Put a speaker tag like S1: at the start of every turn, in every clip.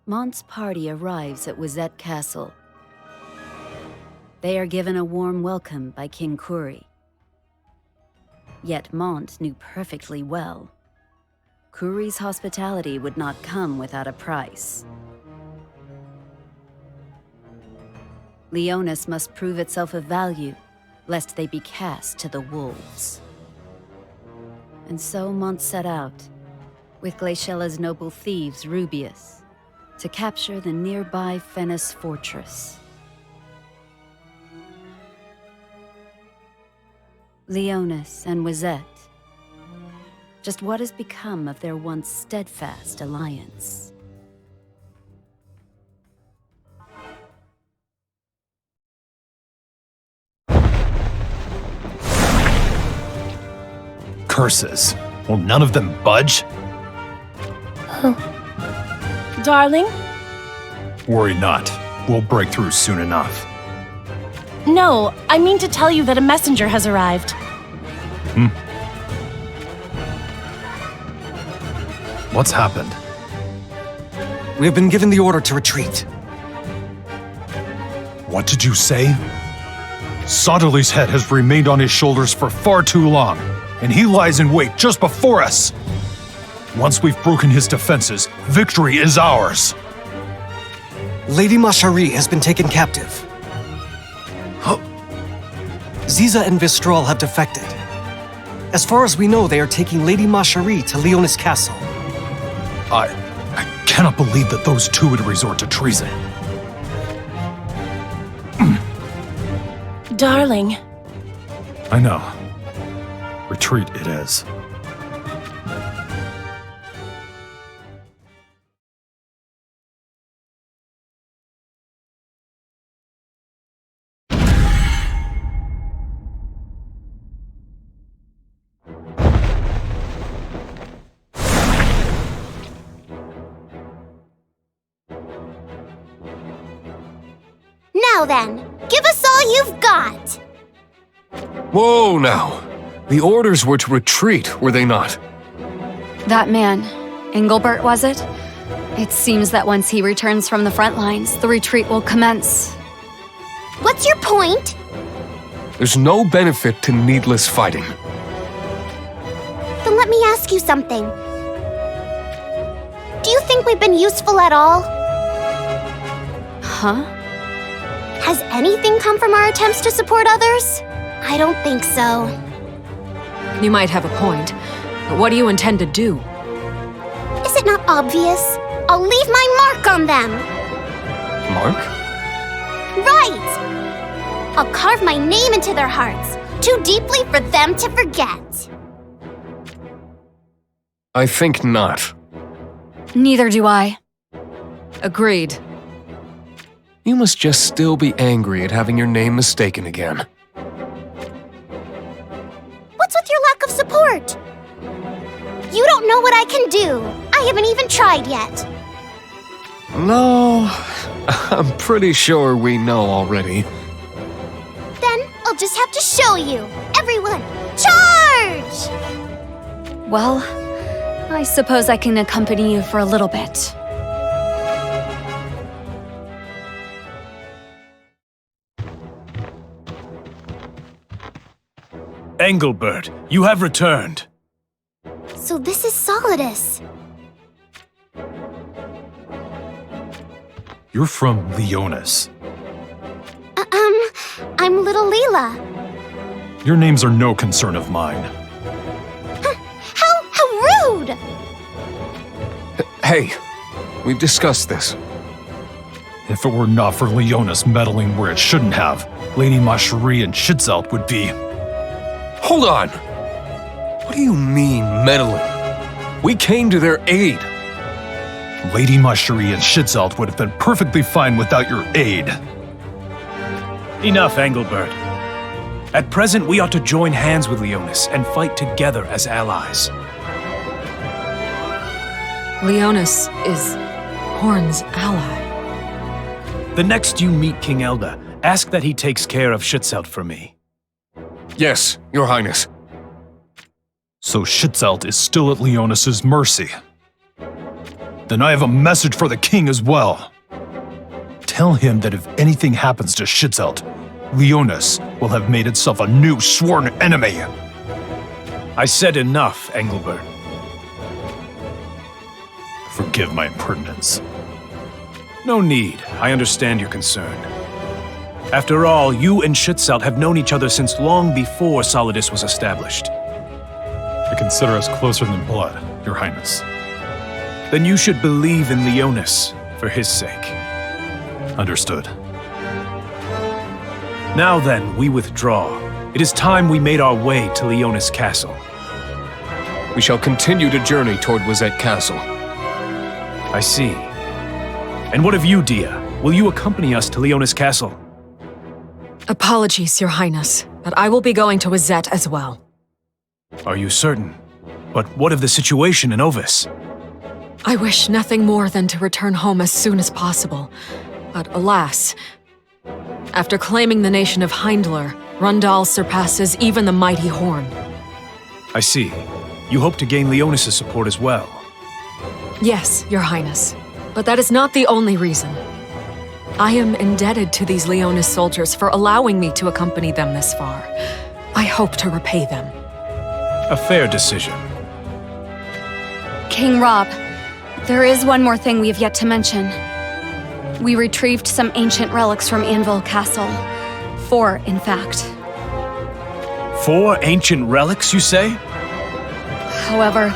S1: Mont's party arrives at Wezette Castle. They are given a warm welcome by King Kuri. Yet Mont knew perfectly well Kuri's hospitality would not come without a price. Leonis must prove itself of value, lest they be cast to the wolves. And so Mont set out, with Glaciela's noble thieves Rubius, to capture the nearby Fennis fortress. Leonis and Wezette. Just what has become of their once steadfast alliance?
S2: Curses. Will none of them budge?
S3: Darling?
S2: Worry not. We'll break through soon enough.
S3: No, I mean to tell you that a messenger has arrived.
S2: What's happened?
S4: We have been given the order to retreat.
S2: What did you say? Soderly's head has remained on his shoulders for far too long, and he lies in wait just before us. Once we've broken his defenses, victory is ours.
S4: Lady Mashari has been taken captive. Ziza and Vistral have defected. As far as we know, they are taking Lady Mashari to Leonis Castle.
S2: I cannot believe that those two would resort to treason.
S3: Darling.
S2: I know. Retreat it is.
S5: Now then, give us all you've got!
S6: Whoa now! The orders were to retreat, were they not?
S7: That man, Engelbert, was it? It seems that once he returns from the front lines, the retreat will commence.
S5: What's your point?
S6: There's no benefit to needless fighting.
S5: Then let me ask you something. Do you think we've been useful at all?
S7: Huh?
S5: Has anything come from our attempts to support others? I don't think so.
S8: You might have a point, but what do you intend to do?
S5: Is it not obvious? I'll leave my mark on them!
S6: Mark?
S5: Right! I'll carve my name into their hearts, too deeply for them to forget.
S6: I think not.
S7: Neither do I.
S8: Agreed.
S6: You must just still be angry at having your name mistaken again.
S5: What's with your lack of support? You don't know what I can do. I haven't even tried yet.
S6: No, I'm pretty sure we know already.
S5: Then I'll just have to show you. Everyone, charge!
S7: Well, I suppose I can accompany you for a little bit.
S2: Engelbert, you have returned.
S5: So this is Solidus.
S2: You're from Leonis.
S5: I'm little Leela.
S2: Your names are no concern of mine.
S5: How rude!
S6: Hey, we've discussed this.
S2: If it were not for Leonis meddling where it shouldn't have, Lady Mashari and Schitzelt would be...
S6: Hold on! What do you mean, meddling? We came to their aid.
S2: Lady Mashari and Schitzelt would have been perfectly fine without your aid.
S9: Enough, Engelbert. At present, we ought to join hands with Leonis and fight together as allies.
S8: Leonis is Horn's ally.
S9: The next you meet King Elda, ask that he takes care of Schitzelt for me.
S6: Yes, Your Highness.
S2: So Schitzelt is still at Leonis's mercy. Then I have a message for the king as well. Tell him that if anything happens to Schützelt, Leonis will have made itself a new sworn enemy.
S9: I said enough, Engelbert.
S2: Forgive my impertinence.
S9: No need. I understand your concern. After all, you and Schützelt have known each other since long before Solidus was established.
S2: I consider us closer than blood, Your Highness.
S9: Then you should believe in Leonis, for his sake.
S2: Understood.
S9: Now then, we withdraw. It is time we made our way to Leonis Castle.
S6: We shall continue to journey toward Wezette Castle.
S9: I see. And what of you, Dia? Will you accompany us to Leonis Castle?
S8: Apologies, Your Highness, but I will be going to Wezette as well.
S9: Are you certain? But what of the situation in Ovis?
S8: I wish nothing more than to return home as soon as possible. But alas, after claiming the nation of Heindler, Rundal surpasses even the mighty Horn.
S9: I see. You hope to gain Leonis' support as well.
S8: Yes, Your Highness. But that is not the only reason. I am indebted to these Leonis soldiers for allowing me to accompany them this far. I hope to repay them.
S9: A fair decision.
S7: King Rob, there is one more thing we have yet to mention. We retrieved some ancient relics from Anvil Castle. 4, in fact.
S9: 4 ancient relics, you say?
S7: However,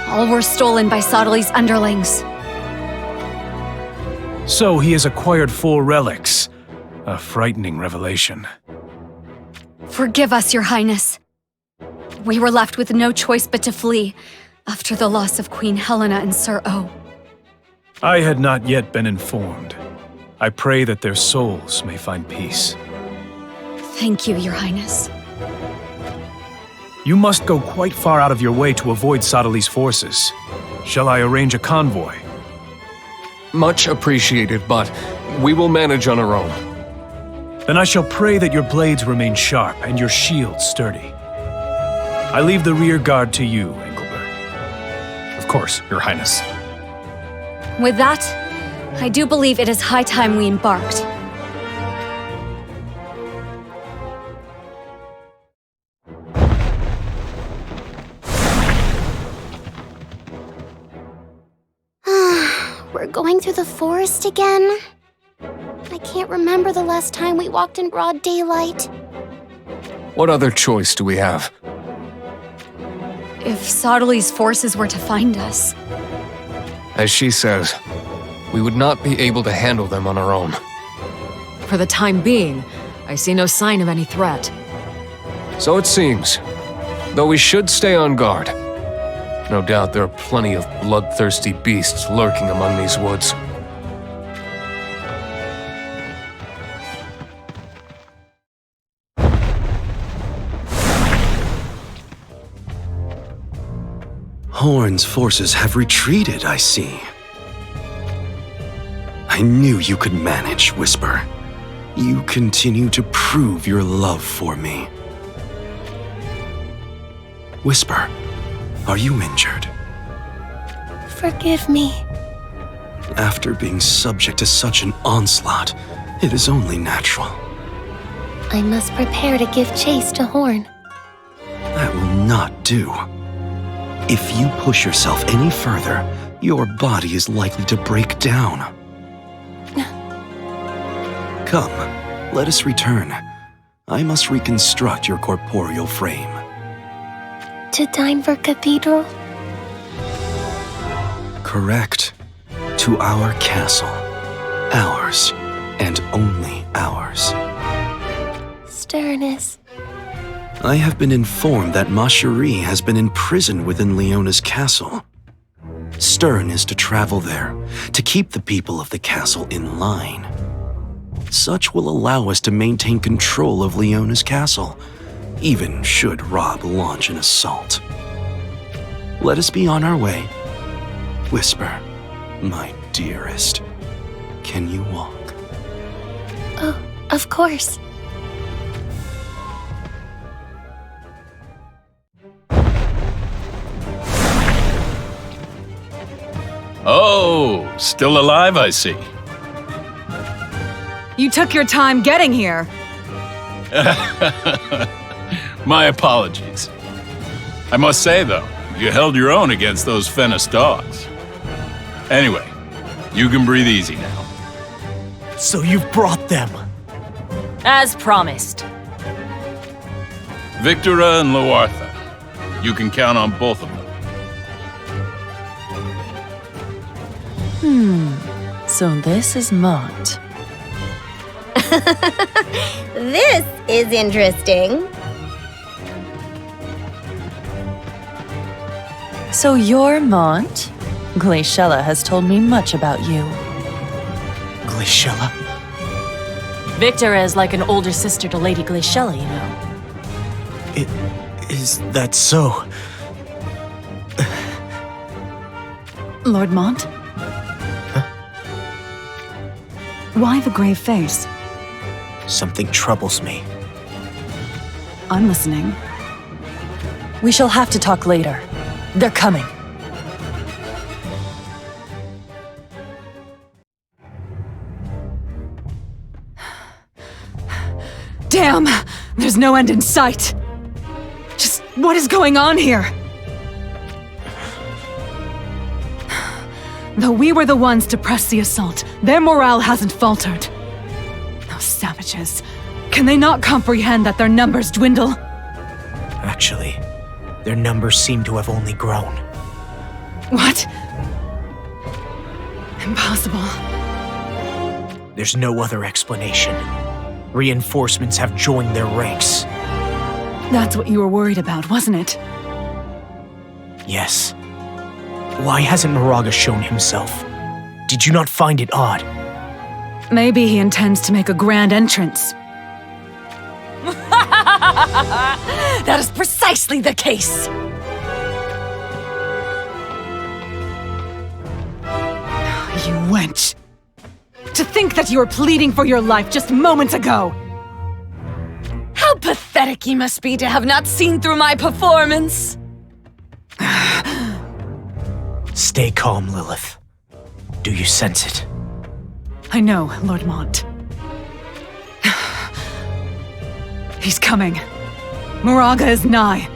S7: all were stolen by Soderly's underlings.
S9: So he has acquired 4 relics. A frightening revelation.
S7: Forgive us, Your Highness. We were left with no choice but to flee, after the loss of Queen Helena and Sir O.
S9: I had not yet been informed. I pray that their souls may find peace.
S7: Thank you, Your Highness.
S9: You must go quite far out of your way to avoid Soderly's forces. Shall I arrange a convoy?
S6: Much appreciated, but we will manage on our own.
S9: Then I shall pray that your blades remain sharp and your shield sturdy. I leave the rear guard to you, Engelbert.
S2: Of course, Your Highness.
S7: With that, I do believe it is high time we embarked.
S5: We're going through the forest again? I can't remember the last time we walked in broad daylight.
S6: What other choice do we have?
S7: If Soderly's forces were to find us,
S6: As she says, we would not be able to handle them on our own.
S8: For the time being, I see no sign of any threat.
S6: So it seems. Though we should stay on guard. No doubt there are plenty of bloodthirsty beasts lurking among these woods.
S10: Horn's forces have retreated, I see. I knew you could manage, Whisper. You continue to prove your love for me. Whisper, are you injured?
S5: Forgive me.
S10: After being subject to such an onslaught, it is only natural.
S5: I must prepare to give chase to Horn.
S10: That will not do. If you push yourself any further, your body is likely to break down. Come, let us return. I must reconstruct your corporeal frame.
S5: To Denver Cathedral?
S10: Correct. To our castle. Ours, and only ours.
S5: Sternus.
S10: I have been informed that Ma Cherie has been imprisoned within Leonis Castle. Sterne is to travel there, to keep the people of the castle in line. Such will allow us to maintain control of Leonis Castle, even should Rob launch an assault. Let us be on our way. Whisper, my dearest, can you walk?
S5: Oh, of course.
S11: Oh, still alive, I see.
S3: You took your time getting here.
S11: My apologies. I must say, though, you held your own against those Fennis dogs. Anyway, you can breathe easy now.
S12: So you've brought them.
S3: As promised.
S11: Victora and Loartha. You can count on both of them.
S3: So this is Mont.
S13: This is interesting.
S3: So you're Mont? Glaciella has told me much about you.
S12: Glaciella?
S3: Victora is like an older sister to Lady Glaciella, you know.
S12: Is that so?
S14: Lord Mont? Why the grave face?
S12: Something troubles me.
S14: I'm listening.
S3: We shall have to talk later. They're coming.
S14: Damn! There's no end in sight! Just what is going on here? Though we were the ones to press the assault, their morale hasn't faltered. Those savages. Can they not comprehend that their numbers dwindle?
S12: Actually, their numbers seem to have only grown.
S14: What? Impossible.
S12: There's no other explanation. Reinforcements have joined their ranks.
S14: That's what you were worried about, wasn't it?
S12: Yes. Why hasn't Moraga shown himself? Did you not find it odd?
S14: Maybe he intends to make a grand entrance.
S3: That is precisely the case!
S14: You wench! To think that you were pleading for your life just moments ago!
S3: How pathetic you must be to have not seen through my performance!
S12: Stay calm, Lilith. Do you sense it?
S14: I know, Lord Mont. He's coming. Moraga is nigh.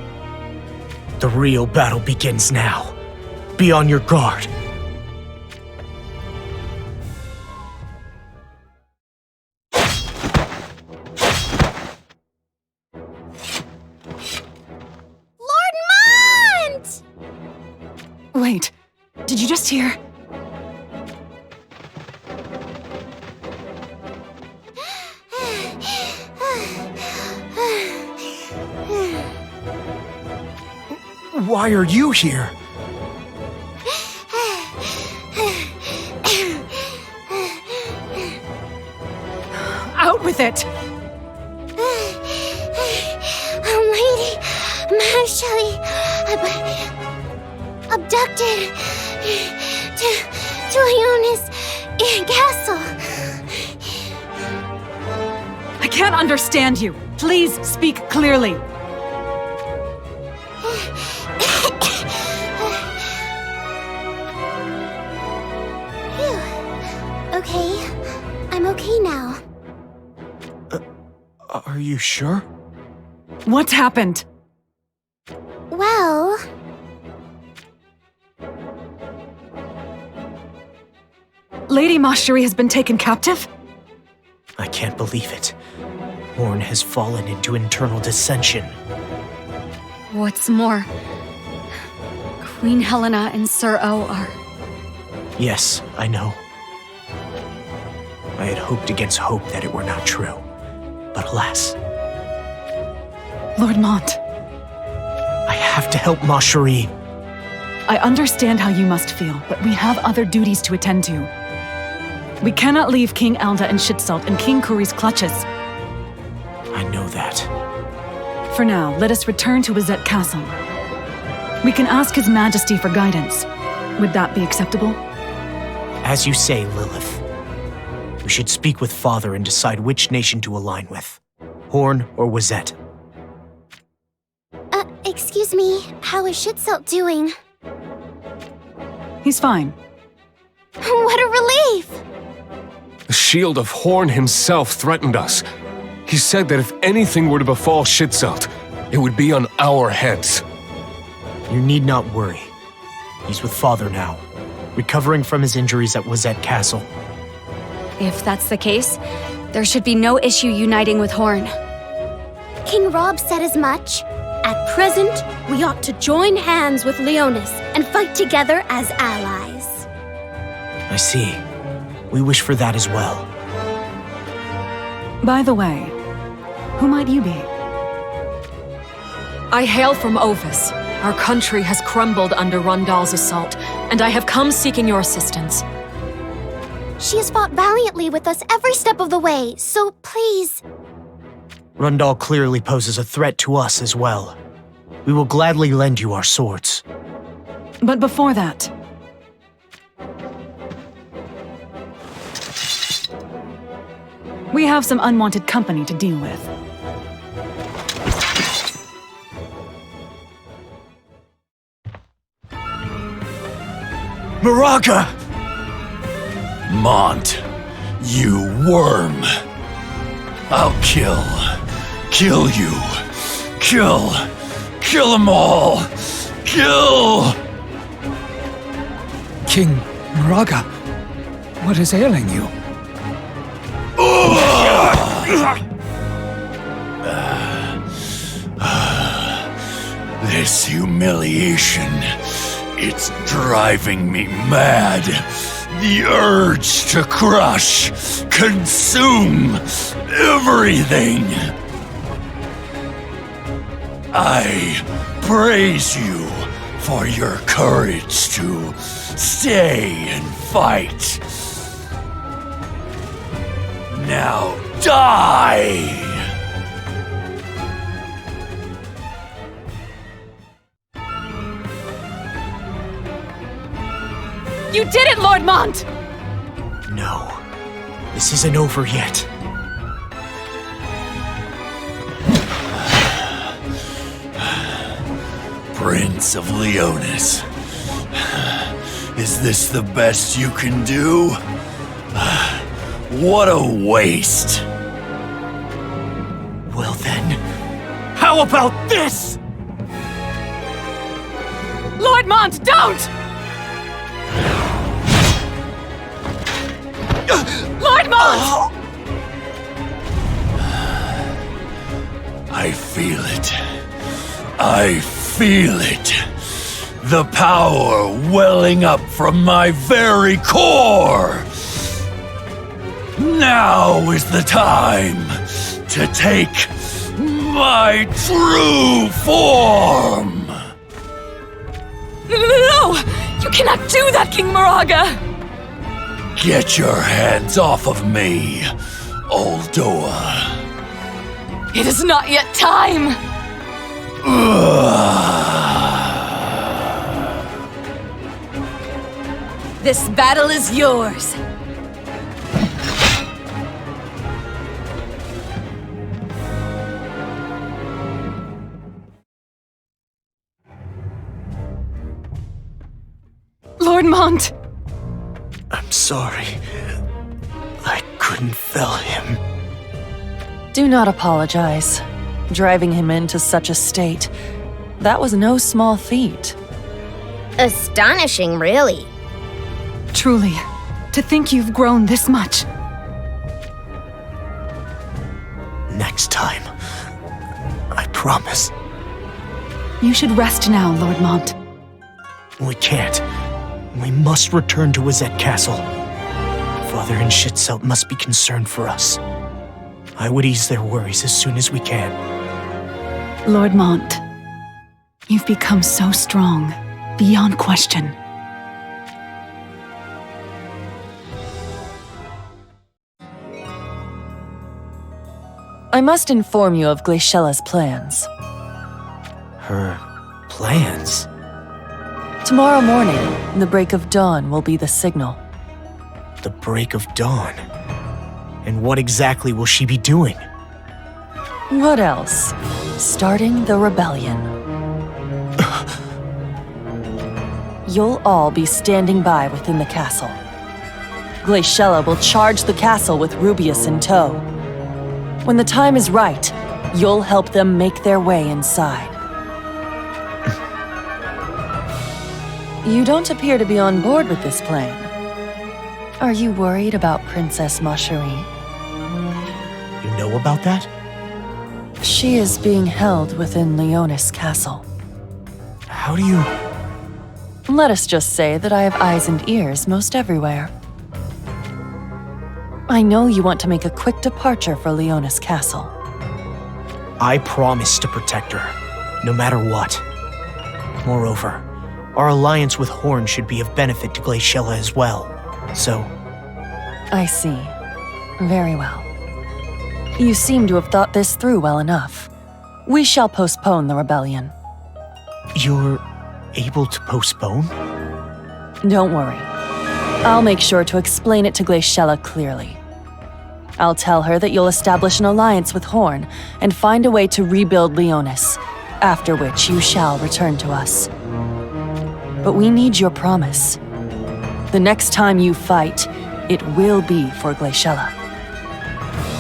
S12: The real battle begins now. Be on your guard.
S5: Lord Mont!
S14: Wait, did you just hear?
S12: Why are you here?
S14: Out with it!
S5: Lady Marshally abducted to Leonis Castle.
S14: I can't understand you. Please speak clearly.
S5: Okay, I'm okay now.
S12: Are you sure?
S14: What's happened?
S5: Well...
S14: Lady Marshally has been taken captive?
S12: I can't believe it. Horn has fallen into internal dissension.
S7: What's more, Queen Helena and Sir O are...
S12: Yes, I know. I had hoped against hope that it were not true. But alas,
S14: Lord Mont,
S12: I have to help Marshally.
S14: I understand how you must feel, but we have other duties to attend to. We cannot leave King Elda and Shitsalt in King Kuri's clutches.
S12: I know that.
S14: For now, let us return to Wezette Castle. We can ask His Majesty for guidance. Would that be acceptable?
S12: As you say, Lilith. We should speak with Father and decide which nation to align with. Horn or Wezette.
S5: Excuse me, how is Shitsalt doing?
S14: He's fine.
S5: What a relief!
S6: The Shield of Horn himself threatened us. He said that if anything were to befall Schützelt, it would be on our heads.
S12: You need not worry. He's with Father now, recovering from his injuries at Wezette Castle.
S7: If that's the case, there should be no issue uniting with Horn.
S5: King Rob said as much. At present, we ought to join hands with Leonis and fight together as allies.
S12: I see. We wish for that as well.
S14: By the way, who might you be?
S8: I hail from Ovis. Our country has crumbled under Rundal's assault, and I have come seeking your assistance.
S5: She has fought valiantly with us every step of the way, so please...
S12: Rundal clearly poses a threat to us as well. We will gladly lend you our swords.
S14: But before that... we have some unwanted company to deal with.
S12: Moraga!
S11: Mont, you worm. I'll kill you. Kill them all. Kill!
S15: King Moraga, what is ailing you?
S11: This humiliation, it's driving me mad. The urge to crush, consume everything. I praise you for your courage to stay and fight. Now die!
S3: You did it, Lord Mont!
S12: No, this isn't over yet.
S11: Prince of Leonis, is this the best you can do? What a waste!
S12: Well then, how about this?
S3: Lord Mont, don't! Lord Mont!
S11: I feel it. I feel it. The power welling up from my very core. Now is the time to take my true form.
S3: No! You cannot do that, King Moraga!
S11: Get your hands off of me, Aldoa.
S3: It is not yet time! This battle is yours.
S14: Lord Mont!
S12: I'm sorry. I couldn't fell him.
S16: Do not apologize. Driving him into such a state, that was no small feat.
S13: Astonishing, really.
S14: Truly, to think you've grown this much.
S12: Next time. I promise.
S14: You should rest now, Lord Mont.
S12: We can't. We must return to Wezette Castle. Father and Schützelt must be concerned for us. I would ease their worries as soon as we can.
S14: Lord Mont, you've become so strong, beyond question.
S16: I must inform you of Glaciela's plans.
S12: Her plans?
S16: Tomorrow morning, the break of dawn will be the signal.
S12: The break of dawn? And what exactly will she be doing?
S16: What else? Starting the rebellion. You'll all be standing by within the castle. Glaciella will charge the castle with Rubius in tow. When the time is right, you'll help them make their way inside. You don't appear to be on board with this plan. Are you worried about Princess Macherie?
S12: You know about that?
S16: She is being held within Leonis Castle.
S12: How do you...
S16: Let us just say that I have eyes and ears most everywhere. I know you want to make a quick departure for Leonis Castle.
S12: I promise to protect her, no matter what. Moreover, our alliance with Horn should be of benefit to Glaciella as well, so...
S16: I see. Very well. You seem to have thought this through well enough. We shall postpone the rebellion.
S12: You're able to postpone?
S16: Don't worry. I'll make sure to explain it to Glaciella clearly. I'll tell her that you'll establish an alliance with Horn and find a way to rebuild Leonis, after which you shall return to us. But we need your promise. The next time you fight, it will be for Glaciella.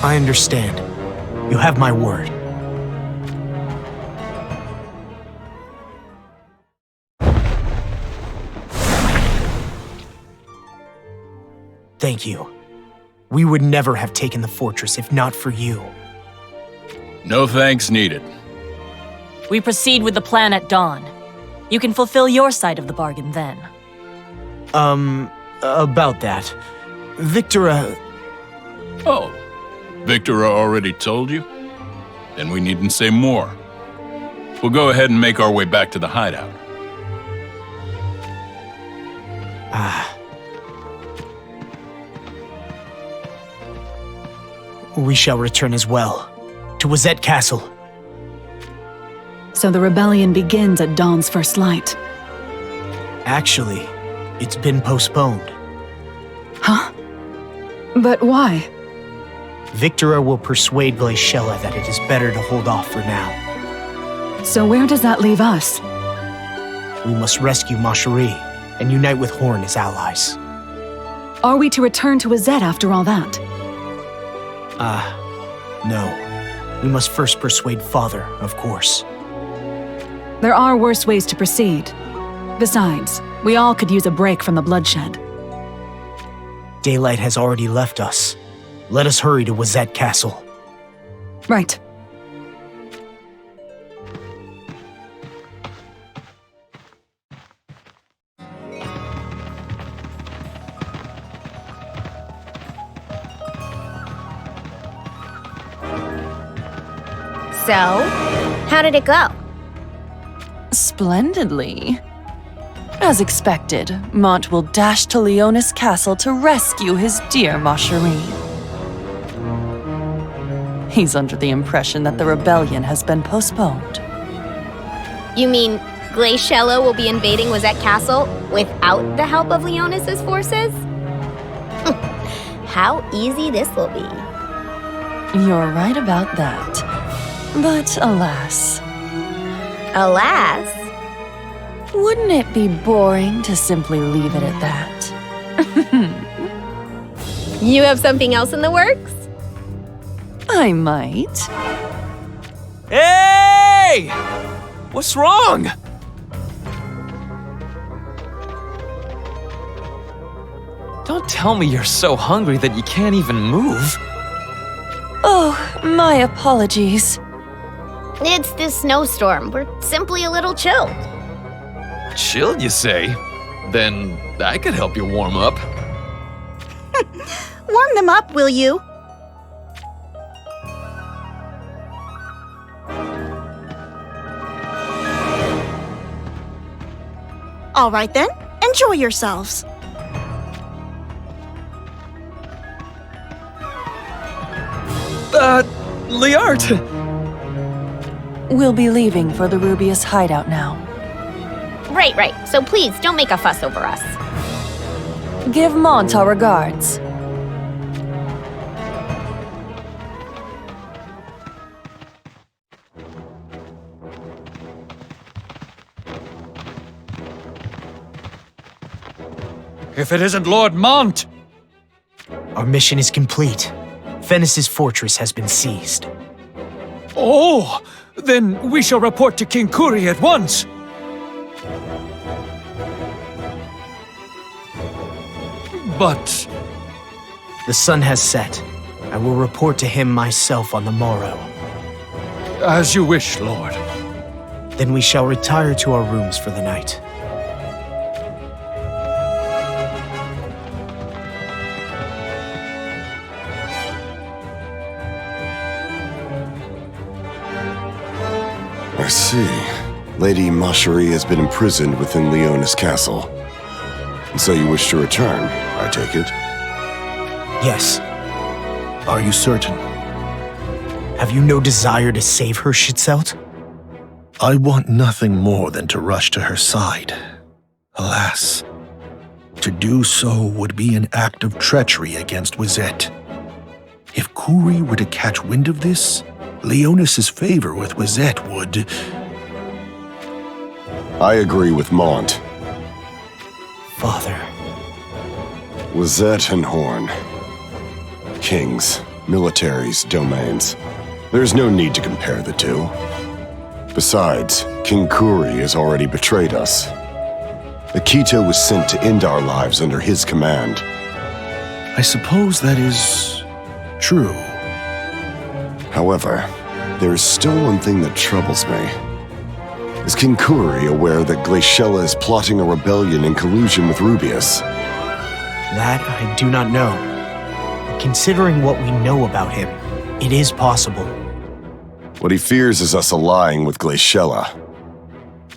S12: I understand. You have my word. Thank you. We would never have taken the fortress if not for you.
S11: No thanks needed.
S17: We proceed with the plan at dawn. You can fulfill your side of the bargain then.
S12: About that. Victora...
S11: Oh, Victora already told you? Then we needn't say more. We'll go ahead and make our way back to the hideout.
S12: We shall return as well. To Wezette Castle.
S14: So the rebellion begins at dawn's first light.
S12: Actually, it's been postponed.
S14: Huh? But why?
S12: Victora will persuade Glaciella that it is better to hold off for now.
S14: So where does that leave us?
S12: We must rescue Macherie and unite with Horn as allies.
S14: Are we to return to Wezette after all that?
S12: No. We must first persuade Father, of course.
S14: There are worse ways to proceed. Besides, we all could use a break from the bloodshed.
S12: Daylight has already left us. Let us hurry to Wezette Castle.
S14: Right.
S13: So, how did it go?
S16: Splendidly. As expected, Mont will dash to Leonis Castle to rescue his dear Macherie. He's under the impression that the rebellion has been postponed.
S13: You mean Glaciella will be invading Wezette Castle without the help of Leonis's forces? How easy this will be.
S16: You're right about that. But alas.
S13: Alas?
S16: Wouldn't it be boring to simply leave it at that?
S13: You have something else in the works?
S16: I might.
S18: Hey! What's wrong? Don't tell me you're so hungry that you can't even move.
S16: Oh, my apologies.
S13: It's this snowstorm. We're simply a little chilled.
S18: Chilled, you say? Then I could help you warm up.
S19: Warm them up, will you? All right then, enjoy yourselves.
S18: Liart!
S16: We'll be leaving for the Rubius hideout now.
S13: Right. So please, don't make a fuss over us.
S16: Give Mont our regards.
S2: If it isn't Lord Mont!
S12: Our mission is complete. Venice's fortress has been seized.
S15: Oh, then we shall report to King Kuri at once. But...
S12: The sun has set. I will report to him myself on the morrow.
S15: As you wish, Lord.
S12: Then we shall retire to our rooms for the night.
S20: I see. Lady Macherie has been imprisoned within Leonis Castle. And so you wish to return, I take it?
S12: Yes.
S2: Are you certain?
S12: Have you no desire to save her, Shitselt?
S2: I want nothing more than to rush to her side. Alas, to do so would be an act of treachery against Wezette. If Kuri were to catch wind of this, Leonis's favor with Wezette would...
S20: I agree with Mont.
S12: Father.
S20: Wezette and Horn. Kings, militaries, domains. There's no need to compare the two. Besides, King Kuri has already betrayed us. Akito was sent to end our lives under his command.
S2: I suppose that is... true.
S20: However, there is still one thing that troubles me. Is King Kuri aware that Glaciella is plotting a rebellion in collusion with Rubius?
S12: That I do not know. But considering what we know about him, it is possible.
S20: What he fears is us allying with Glaciella.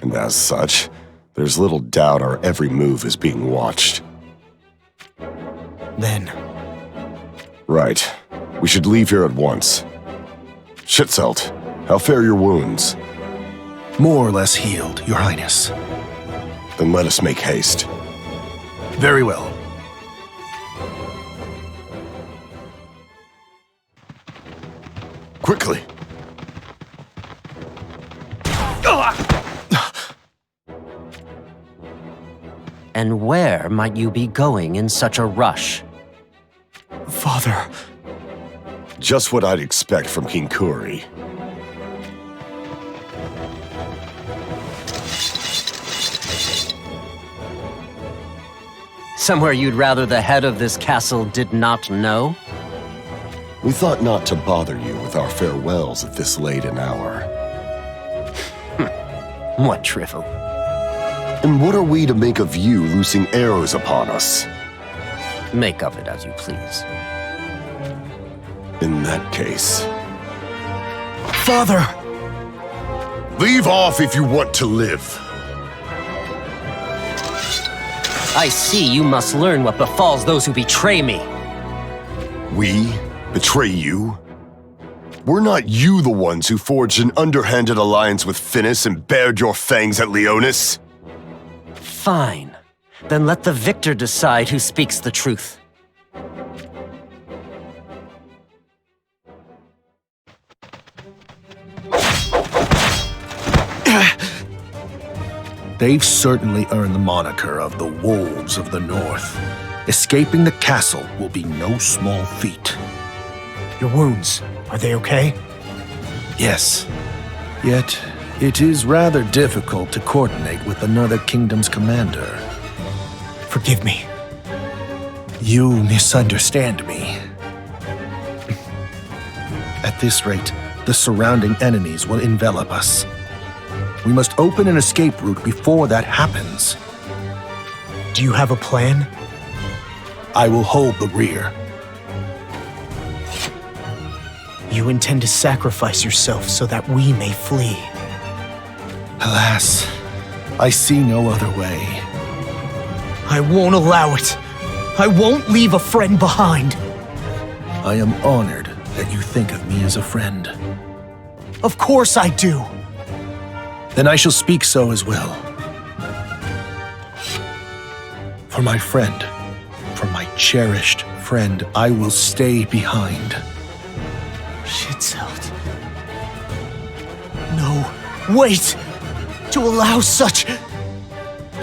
S20: And as such, there's little doubt our every move is being watched.
S12: Then...
S20: Right. We should leave here at once. Shitselt, how fare your wounds?
S2: More or less healed, Your Highness.
S20: Then let us make haste.
S2: Very well.
S20: Quickly!
S21: And where might you be going in such a rush?
S12: Father...
S20: Just what I'd expect from King Kuri.
S21: Somewhere you'd rather the head of this castle did not know?
S20: We thought not to bother you with our farewells at this late an hour.
S21: What drivel?
S20: And what are we to make of you loosing arrows upon us?
S21: Make of it as you please.
S20: In that case...
S12: Father!
S20: Leave off if you want to live.
S21: I see you must learn what befalls those who betray me.
S20: We betray you? Were not you the ones who forged an underhanded alliance with Finis and bared your fangs at Leonis?
S21: Fine. Then let the victor decide who speaks the truth.
S2: They've certainly earned the moniker of the Wolves of the North. Escaping the castle will be no small feat.
S12: Your wounds, are they okay?
S2: Yes. Yet, it is rather difficult to coordinate with another kingdom's commander.
S12: Forgive me.
S2: You misunderstand me. At this rate, the surrounding enemies will envelop us. We must open an escape route before that happens.
S12: Do you have a plan?
S2: I will hold the rear.
S12: You intend to sacrifice yourself so that we may flee.
S2: Alas, I see no other way.
S12: I won't allow it. I won't leave a friend behind.
S2: I am honored that you think of me as a friend.
S12: Of course I do.
S2: Then I shall speak so as well. For my friend, for my cherished friend, I will stay behind.
S12: Shitselt. No, wait! To allow such...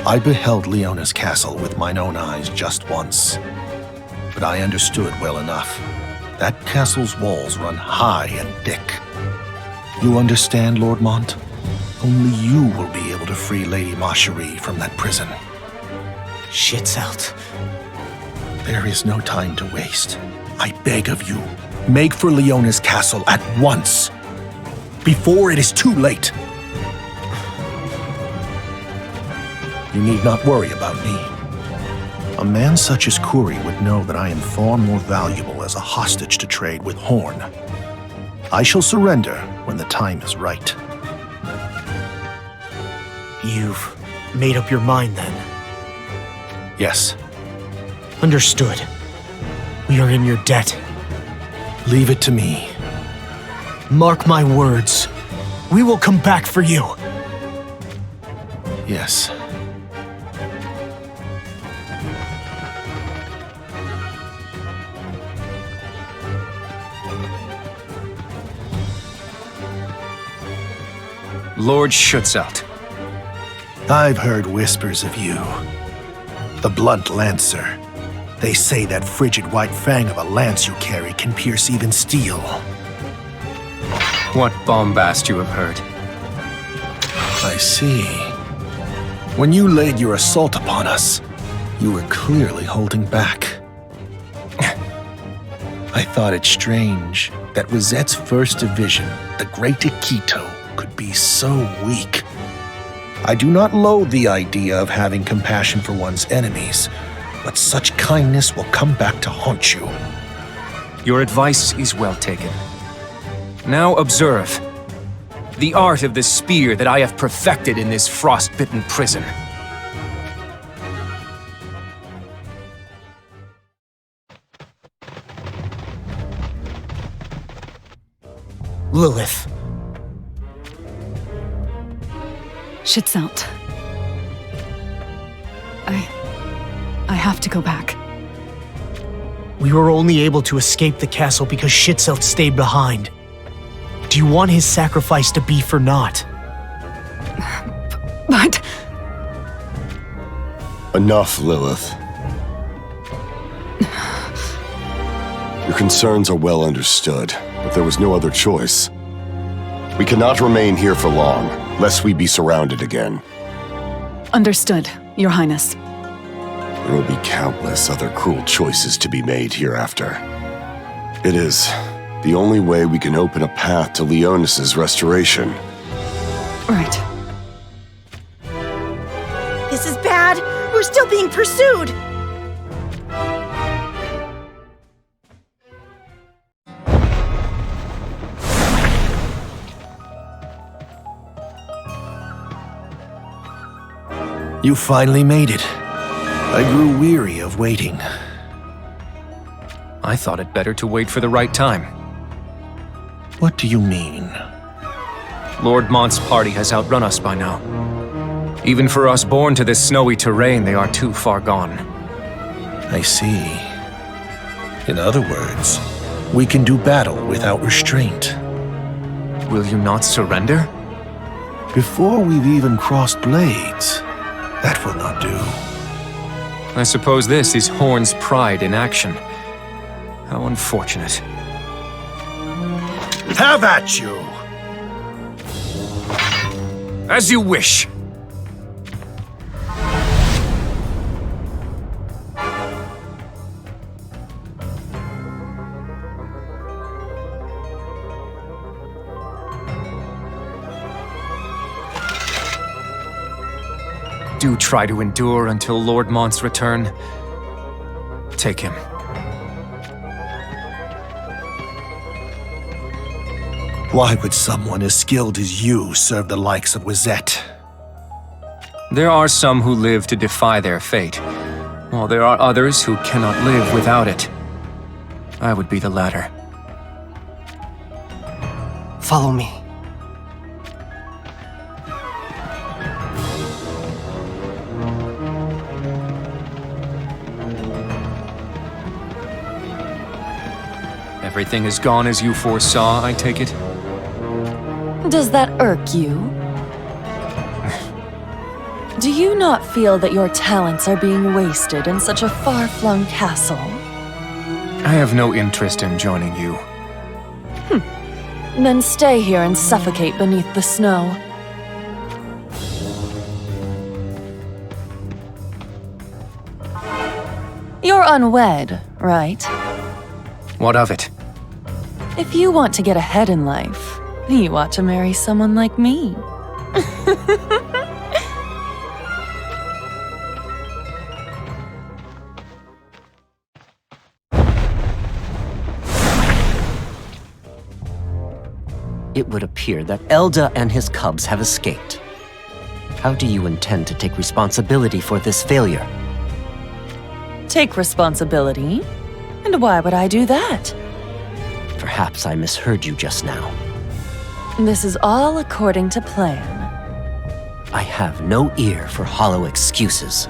S2: I beheld Leonis Castle with mine own eyes just once. But
S1: but I understood well enough. That castle's walls run high and thick. You understand, Lord Mont? Only you will be able to free Lady Marjorie from that prison.
S12: Shit's out.
S1: There is no time to waste. I beg of you, make for Leonis Castle at once, before it is too late. You need not worry about me. A man such as Kuri would know that I am far more valuable as a hostage to trade with Horn. I shall surrender when the time is right.
S12: You've made up your mind, then?
S1: Yes.
S12: Understood. We are in your debt.
S1: Leave it to me.
S12: Mark my words. We will come back for you.
S1: Yes.
S6: Lord Schutzelt.
S1: I've heard whispers of you. The blunt lancer. They say that frigid white fang of a lance you carry can pierce even steel.
S6: What bombast you have heard.
S1: I see. When you laid your assault upon us, you were clearly holding back. I thought it strange that Wezette's first division, the Great Akito, could be so weak. I do not loathe the idea of having compassion for one's enemies, but such kindness will come back to haunt you.
S6: Your advice is well taken. Now observe the art of the spear that I have perfected in this frost-bitten prison.
S12: Lilith.
S14: Schutzelt. I have to go back.
S12: We were only able to escape the castle because Schutzelt stayed behind. Do you want his sacrifice to be for naught?
S14: But...
S20: Enough, Lilith. Your concerns are well understood, but there was no other choice. We cannot remain here for long, lest we be surrounded again.
S14: Understood, Your Highness.
S20: There will be countless other cruel choices to be made hereafter. It is the only way we can open a path to Leonis' restoration.
S14: Right.
S19: This is bad. We're still being pursued.
S1: You finally made it. I grew weary of waiting.
S6: I thought it better to wait for the right time.
S1: What do you mean?
S6: Lord Mont's party has outrun us by now. Even for us born to this snowy terrain, they are too far gone.
S1: I see. In other words, we can do battle without restraint.
S6: Will you not surrender?
S1: Before we've even crossed blades, that will not do.
S6: I suppose this is Horn's pride in action. How unfortunate.
S1: Have at you!
S6: As you wish. Do try to endure until Lord Mont's return. Take him.
S1: Why would someone as skilled as you serve the likes of Wezette?
S6: There are some who live to defy their fate, while there are others who cannot live without it. I would be the latter.
S4: Follow me.
S6: Everything has gone as you foresaw, I take it?
S16: Does that irk you? Do you not feel that your talents are being wasted in such a far-flung castle?
S6: I have no interest in joining you.
S16: Then stay here and suffocate beneath the snow. You're unwed, right?
S6: What of it?
S16: If you want to get ahead in life, you ought to marry someone like me.
S21: It would appear that Elda and his cubs have escaped. How do you intend to take responsibility for this failure?
S16: Take responsibility? And why would I do that?
S21: Perhaps I misheard you just now.
S16: This is all according to plan.
S21: I have no ear for hollow excuses.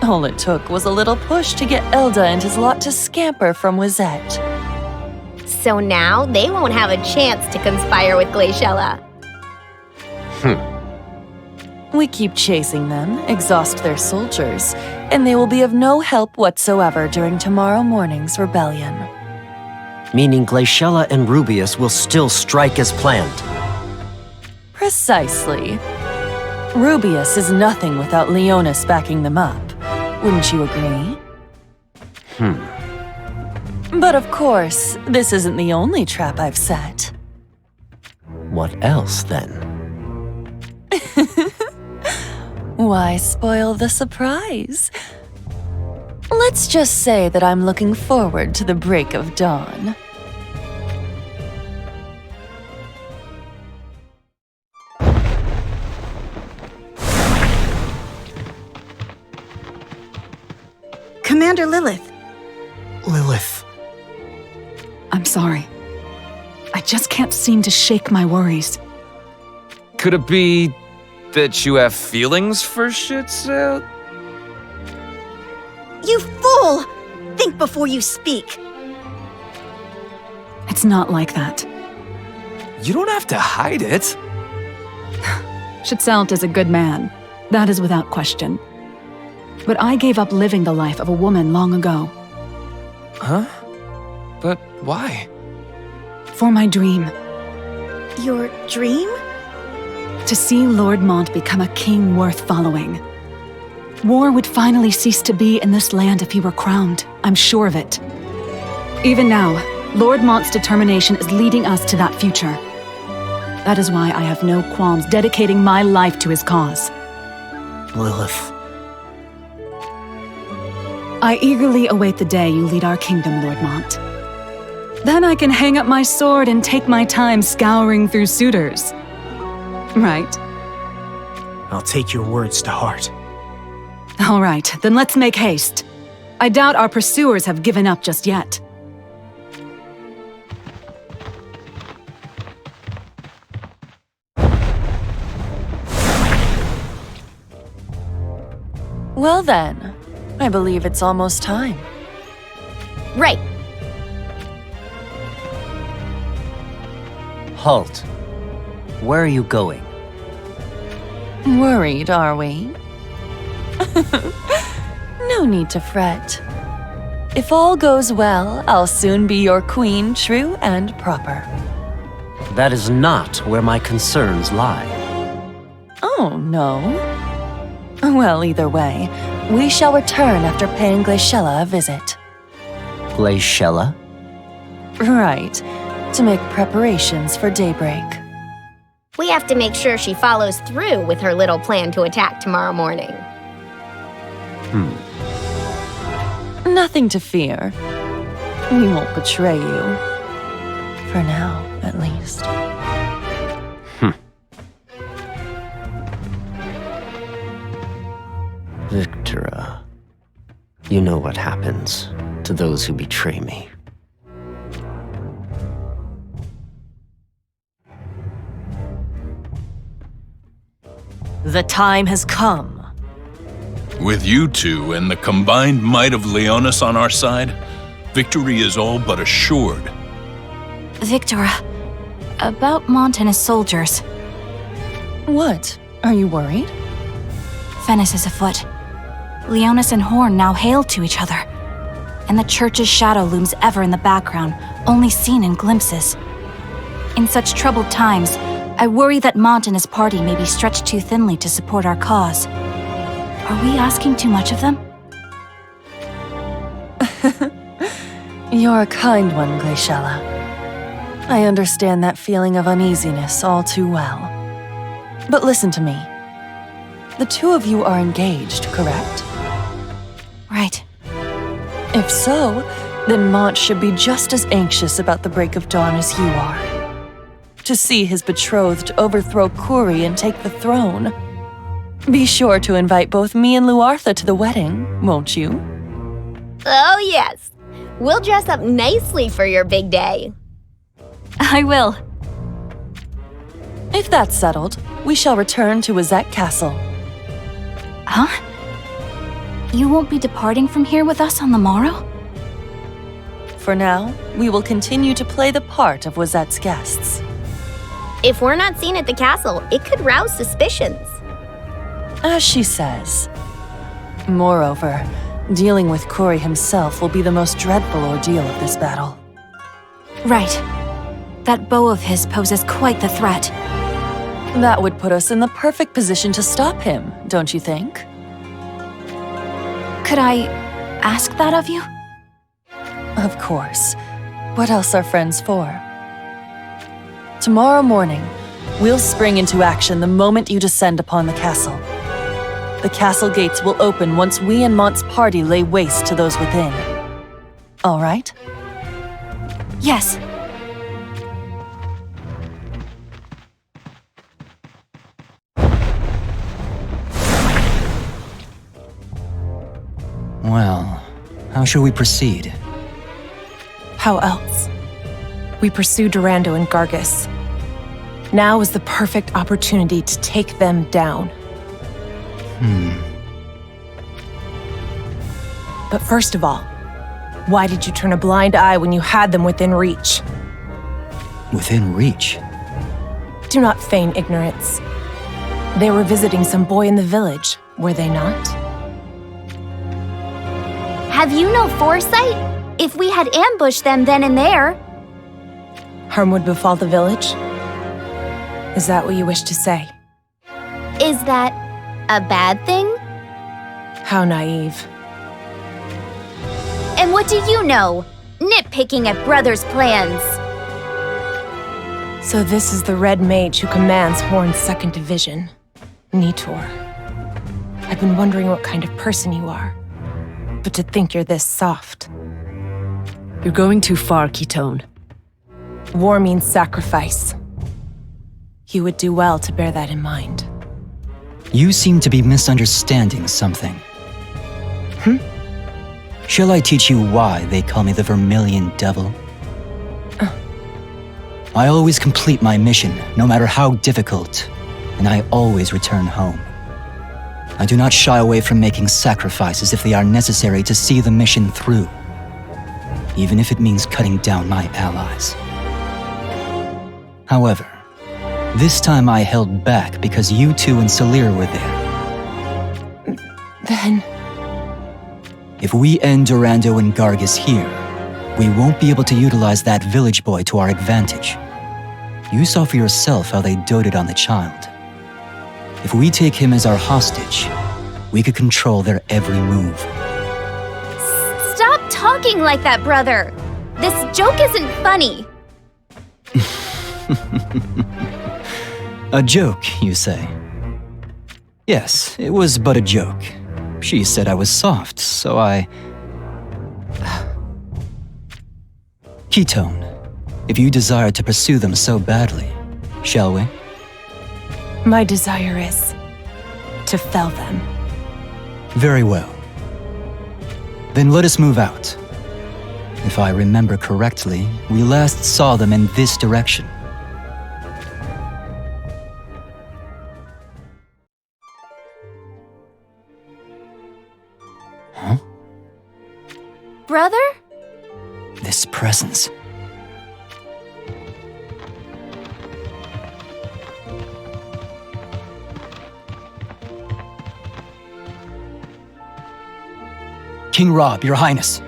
S16: All it took was a little push to get Elda and his lot to scamper from Wezette.
S13: So now they won't have a chance to conspire with Glaciella.
S16: We keep chasing them, exhaust their soldiers, and they will be of no help whatsoever during tomorrow morning's rebellion.
S21: Meaning Glaciella and Rubius will still strike as planned.
S16: Precisely. Rubius is nothing without Leonis backing them up. Wouldn't you agree? But of course, this isn't the only trap I've set.
S21: What else, then?
S16: Why spoil the surprise? Let's just say that I'm looking forward to the break of dawn.
S19: Commander Lilith.
S12: Lilith.
S14: I'm sorry. I just can't seem to shake my worries.
S18: Could it be that you have feelings for Shitzel?
S19: You fool! Think before you speak.
S14: It's not like that.
S18: You don't have to hide it.
S14: Shitzel is a good man. That is without question. But I gave up living the life of a woman long ago.
S18: Huh? But why?
S14: For my dream.
S19: Your dream?
S14: To see Lord Mont become a king worth following. War would finally cease to be in this land if he were crowned. I'm sure of it. Even now, Lord Mont's determination is leading us to that future. That is why I have no qualms dedicating my life to his cause.
S12: Lilith.
S14: I eagerly await the day you lead our kingdom, Lord Mont. Then I can hang up my sword and take my time scouring through suitors. Right?
S12: I'll take your words to heart.
S14: All right, then let's make haste. I doubt our pursuers have given up just yet.
S16: Well then, I believe it's almost time.
S13: Right.
S21: Halt. Where are you going?
S16: Worried, are we? No need to fret. If all goes well, I'll soon be your queen, true and proper.
S21: That is not where my concerns lie.
S16: Oh, no? Well, either way, we shall return after paying Glaciella a visit.
S21: Glaciella?
S16: Right, to make preparations for daybreak.
S13: We have to make sure she follows through with her little plan to attack tomorrow morning.
S16: Nothing to fear. We won't betray you. For now, at least.
S21: Victora, you know what happens to those who betray me.
S17: The time has come.
S11: With you two and the combined might of Leonis on our side, victory is all but assured.
S7: Victora, about Mont and his soldiers.
S16: What? Are you worried?
S7: Venice is afoot. Leonis and Horn now hail to each other.
S9: and the church's shadow looms ever in the background, only seen in glimpses. In such troubled times, I worry that Mont and his party may be stretched too thinly to support our cause. Are we asking too much of them?
S16: You're a kind one, Glaciella. I understand that feeling of uneasiness all too well. But listen to me. The two of you are engaged, correct?
S9: Right.
S16: If so, then Mont should be just as anxious about the break of dawn as you are. To see his betrothed overthrow Kuri and take the throne. Be sure to invite both me and Luartha to the wedding, won't you?
S13: Oh, yes. We'll dress up nicely for your big day.
S9: I will.
S16: If that's settled, we shall return to Wezette Castle.
S9: Huh? You won't be departing from here with us on the morrow?
S16: For now, we will continue to play the part of Wezette's guests.
S13: If we're not seen at the castle, it could rouse suspicions.
S16: As she says. Moreover, dealing with Kuri himself will be the most dreadful ordeal of this battle.
S9: Right. That bow of his poses quite the threat.
S16: That would put us in the perfect position to stop him, don't you think?
S9: Could I ask that of you?
S16: Of course. What else are friends for? Tomorrow morning, we'll spring into action the moment you descend upon the castle. The castle gates will open once we and Mont's party lay waste to those within. All right?
S9: Yes.
S22: Well, how shall we proceed?
S23: How else? We pursue Durando and Gargus. Now is the perfect opportunity to take them down. But first of all, why did you turn a blind eye when you had them within reach?
S22: Within reach?
S23: Do not feign ignorance. They were visiting some boy in the village, were they not?
S5: Have you no foresight? If we had ambushed them then and there...
S23: Harm would befall the village? Is that what you wish to say?
S5: Is that a bad thing?
S23: How naive.
S5: And what do you know? Nitpicking at brothers' plans.
S23: So this is the Red Mage who commands Horn's 2nd Division, Nitor. I've been wondering what kind of person you are. But to think you're this soft.
S24: You're going too far, Ketone.
S23: War means sacrifice. You would do well to bear that in mind.
S22: You seem to be misunderstanding something. Shall I teach you why they call me the Vermilion Devil? I always complete my mission, no matter how difficult, and I always return home. I do not shy away from making sacrifices if they are necessary to see the mission through, even if it means cutting down my allies. However, this time I held back because you two and Salir were there.
S23: Then...
S22: If we end Durando and Gargus here, we won't be able to utilize that village boy to our advantage. You saw for yourself how they doted on the child. If we take him as our hostage, we could control their every move.
S5: Stop talking like that, brother! This joke isn't funny.
S22: A joke, you say? Yes, it was but a joke. She said I was soft, so I... Ketone, if you desire to pursue them so badly, shall we?
S23: My desire is to fell them.
S22: Very well. Then let us move out. If I remember correctly, we last saw them in this direction. Huh?
S5: Brother?
S22: This presence. King Rob, Your Highness.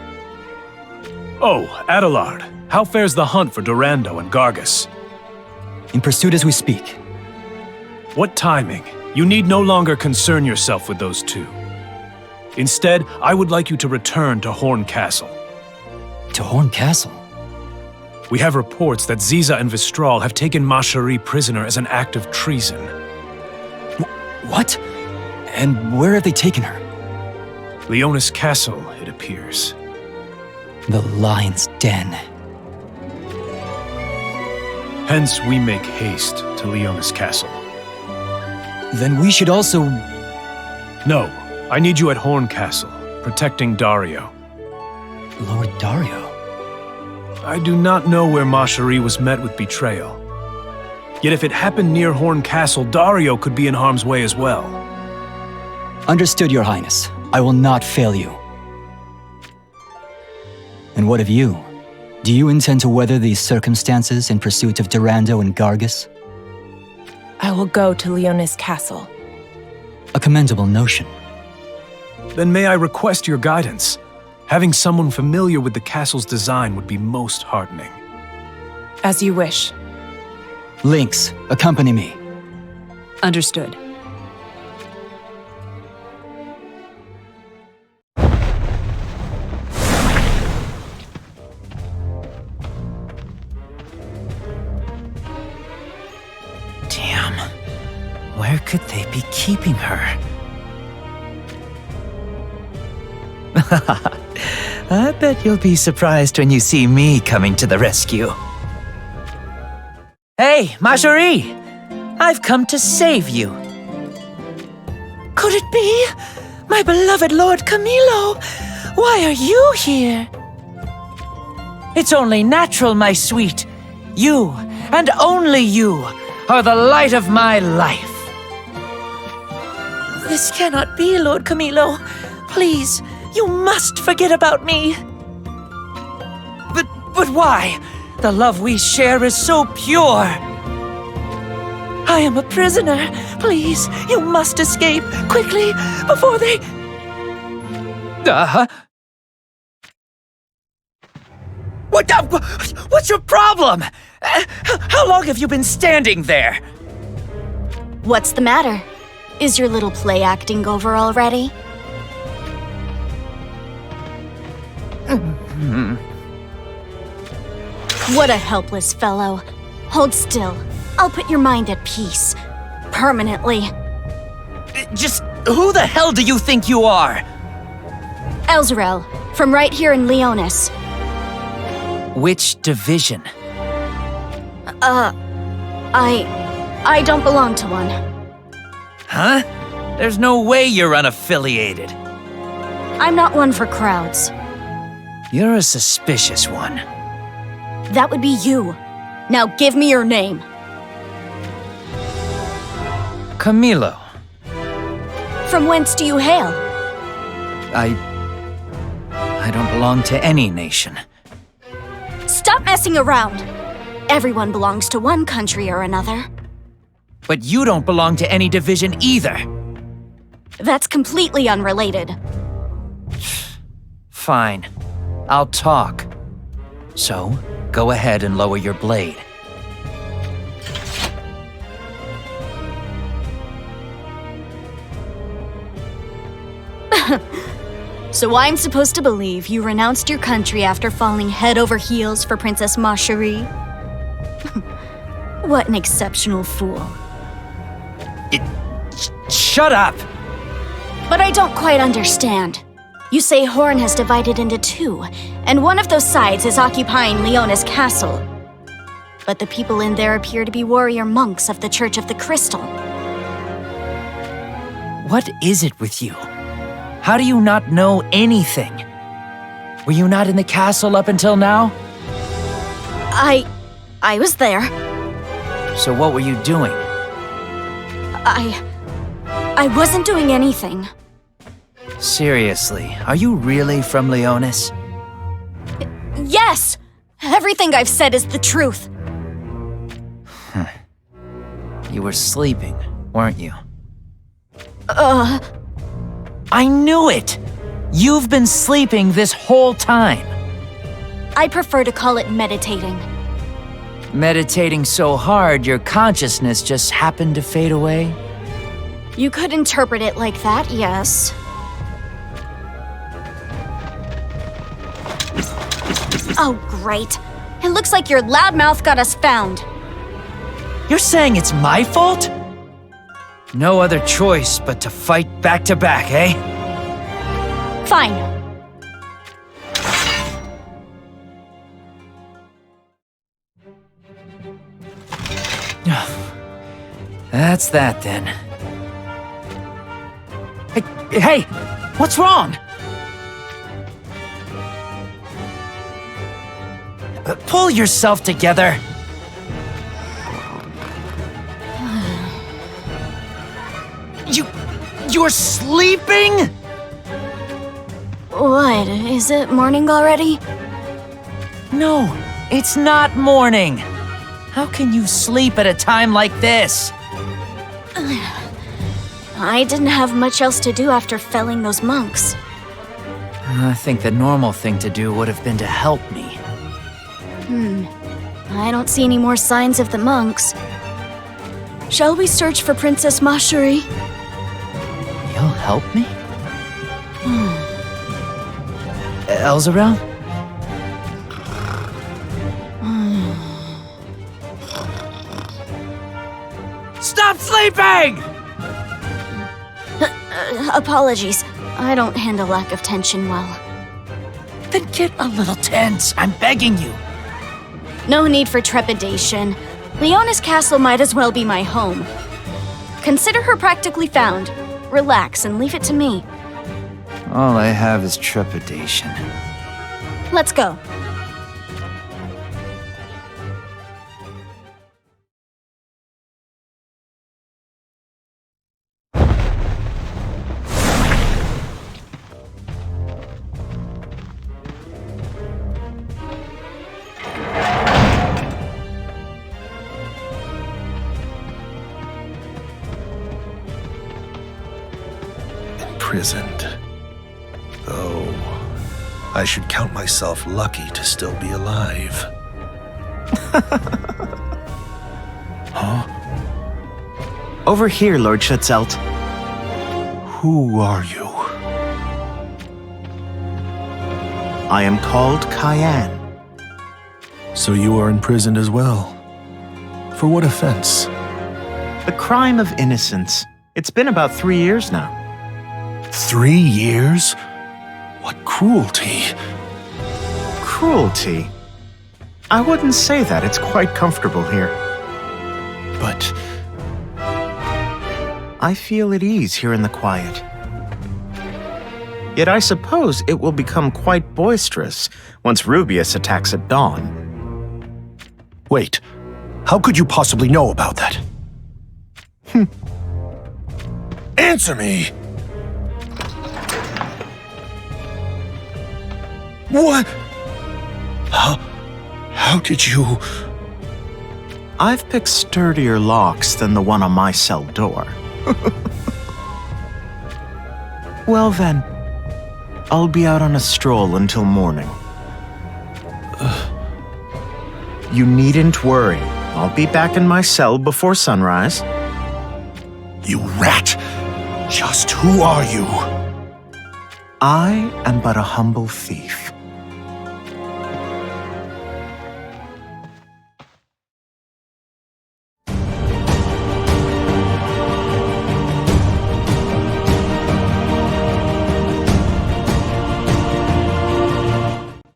S3: Oh, Adelard, how fares the hunt for Durando and Gargus?
S22: In pursuit as we speak.
S3: What timing? You need no longer concern yourself with those two. Instead, I would like you to return to Horn Castle.
S22: To Horn Castle?
S3: We have reports that Ziza and Vistral have taken Ma Cherie prisoner as an act of treason.
S22: What? And where have they taken her?
S3: Leonis Castle, it appears.
S22: The Lion's Den.
S3: Hence, we make haste to Leonis Castle.
S22: Then we should also...
S3: No, I need you at Horn Castle, protecting Dario.
S22: Lord Dario?
S3: I do not know where Ma Cherie was met with betrayal. Yet if it happened near Horn Castle, Dario could be in harm's way as well.
S22: Understood, Your Highness. I will not fail you. And what of you? Do you intend to weather these circumstances in pursuit of Durando and Gargus?
S23: I will go to Leonis Castle.
S22: A commendable notion.
S3: Then may I request your guidance? Having someone familiar with the castle's design would be most heartening.
S23: As you wish.
S22: Lynx, accompany me.
S24: Understood.
S8: Damn. Where could they be keeping her? I bet you'll be surprised when you see me coming to the rescue. Hey, Ma Cherie! I've come to save you.
S10: Could it be? My beloved Lord Camilo! Why are you here?
S8: It's only natural, my sweet. You, and only you, are the light of my life.
S10: This cannot be, Lord Camilo. Please, you must forget about me.
S8: But why? The love we share is so pure.
S10: I am a prisoner. Please, you must escape quickly before they...
S8: What's your problem? How long have you been standing there?
S5: What's the matter? Is your little play acting over already? What a helpless fellow. Hold still. I'll put your mind at peace. Permanently.
S8: Just who the hell do you think you are?
S5: Elzarel, from right here in Leonis.
S8: Which division?
S5: I don't belong to one.
S8: Huh? There's no way you're unaffiliated.
S5: I'm not one for crowds.
S8: You're a suspicious one.
S5: That would be you. Now give me your name.
S8: Camilo.
S5: From whence do you hail?
S8: I don't belong to any nation.
S5: Stop messing around. Everyone belongs to one country or another.
S8: But you don't belong to any division either.
S5: That's completely unrelated.
S8: Fine. I'll talk. So, go ahead and lower your blade.
S5: So I'm supposed to believe you renounced your country after falling head over heels for Princess Ma Cherie? What an exceptional fool.
S8: Shut up!
S5: But I don't quite understand. You say Horn has divided into two, and one of those sides is occupying Leonis Castle. But the people in there appear to be warrior monks of the Church of the Crystal.
S8: What is it with you? How do you not know anything? Were you not in the castle up until now?
S5: I was there.
S8: So what were you doing?
S5: I wasn't doing anything.
S8: Seriously, are you really from Leonis?
S5: Yes! Everything I've said is the truth.
S8: You were sleeping, weren't you? I knew it! You've been sleeping this whole time.
S5: I prefer to call it meditating.
S8: Meditating so hard, your consciousness just happened to fade away?
S5: You could interpret it like that, yes. Oh, great. It looks like your loudmouth got us found.
S8: You're saying it's my fault? No other choice but to fight back to back, eh?
S5: Fine.
S8: That's that then. Hey, what's wrong? Pull yourself together. You're sleeping?
S5: What, is it morning already?
S8: No, it's not morning. How can you sleep at a time like this?
S5: I didn't have much else to do after felling those monks.
S8: I think the normal thing to do would have been to help me.
S5: I don't see any more signs of the monks. Shall we search for Princess Marjorie?
S8: You'll help me? Elle's around? Stop sleeping!
S5: Apologies. I don't handle lack of tension well.
S8: Then get a little tense. I'm begging you.
S5: No need for trepidation. Leonis Castle might as well be my home. Consider her practically found. Relax and leave it to me.
S8: All I have is trepidation.
S5: Let's go.
S1: Imprisoned. Oh, I should count myself lucky to still be alive. Huh?
S2: Over here, Lord Schutzelt.
S1: Who are you?
S2: I am called Cayenne.
S1: So you are imprisoned as well. For what offense?
S2: The crime of innocence. It's been about 3 years now.
S1: 3 years? What cruelty.
S2: Cruelty? I wouldn't say that. It's quite comfortable here.
S1: But
S2: I feel at ease here in the quiet. Yet I suppose it will become quite boisterous once Rubius attacks at dawn.
S1: Wait, how could you possibly know about that? Answer me! What? How did you...
S2: I've picked sturdier locks than the one on my cell door. Well then, I'll be out on a stroll until morning. You needn't worry. I'll be back in my cell before sunrise.
S1: You rat! Just who are you?
S2: I am but a humble thief.